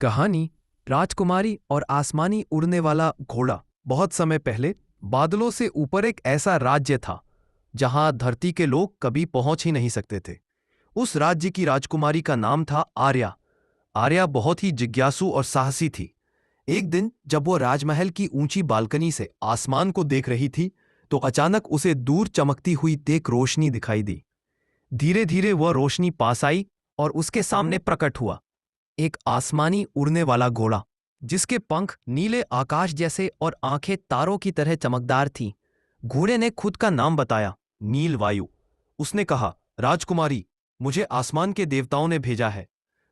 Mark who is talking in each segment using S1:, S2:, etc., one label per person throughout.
S1: कहानी राजकुमारी और आसमानी उड़ने वाला घोड़ा। बहुत समय पहले बादलों से ऊपर एक ऐसा राज्य था जहां धरती के लोग कभी पहुंच ही नहीं सकते थे। उस राज्य की राजकुमारी का नाम था आर्या। आर्या बहुत ही जिज्ञासु और साहसी थी। एक दिन जब वो राजमहल की ऊंची बालकनी से आसमान को देख रही थी तो अचानक उसे दूर चमकती हुई एक रोशनी दिखाई दी। धीरे धीरे वह रोशनी पास आई और उसके सामने प्रकट हुआ एक आसमानी उड़ने वाला घोड़ा, जिसके पंख नीले आकाश जैसे और आंखें तारों की तरह चमकदार थीं। घोड़े ने खुद का नाम बताया, नील वायु। उसने कहा, राजकुमारी, मुझे आसमान के देवताओं ने भेजा है।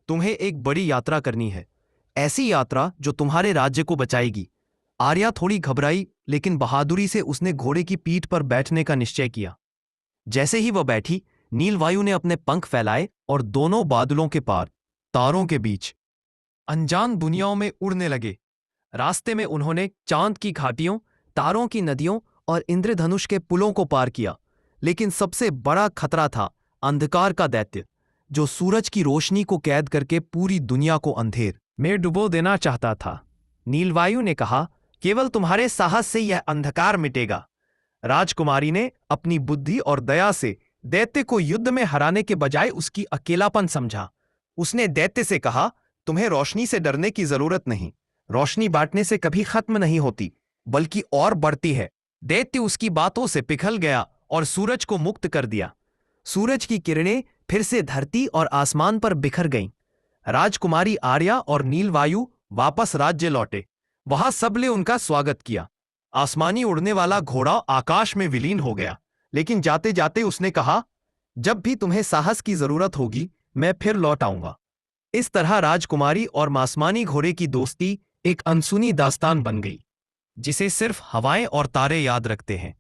S1: तुम्हें एक बड़ी यात्रा करनी है, ऐसी यात्रा जो तुम्हारे राज्य को बचाएगी। आर्या थोड़ी घबराई, लेकिन बहादुरी से उसने घोड़े की पीठ पर बैठने का निश्चय किया। जैसे ही वह बैठी, नीलवायु ने अपने पंख फैलाए और दोनों बादलों के पार, तारों के बीच, अनजान दुनियाओं में उड़ने लगे। रास्ते में उन्होंने चांद की घाटियों, तारों की नदियों और इंद्रधनुष के पुलों को पार किया। लेकिन सबसे बड़ा खतरा था अंधकार का दैत्य, जो सूरज की रोशनी को कैद करके पूरी दुनिया को अंधेर में डुबो देना चाहता था। नीलवायु ने कहा, केवल तुम्हारे साहस से यह अंधकार मिटेगा। राजकुमारी ने अपनी बुद्धि और दया से दैत्य को युद्ध में हराने के बजाय उसकी अकेलापन समझा। उसने दैत्य से कहा, तुम्हें रोशनी से डरने की जरूरत नहीं। रोशनी बांटने से कभी खत्म नहीं होती, बल्कि और बढ़ती है। दैत्य उसकी बातों से पिघल गया और सूरज को मुक्त कर दिया। सूरज की किरणें फिर से धरती और आसमान पर बिखर गईं। राजकुमारी आर्या और नीलवायु वापस राज्य लौटे। वहां सबने उनका स्वागत किया। आसमानी उड़ने वाला घोड़ा आकाश में विलीन हो गया, लेकिन जाते जाते उसने कहा, जब भी तुम्हें साहस की जरूरत होगी, मैं फिर लौट आऊंगा। इस तरह राजकुमारी और आसमानी घोड़े की दोस्ती एक अनसुनी दास्तान बन गई, जिसे सिर्फ हवाएं और तारे याद रखते हैं।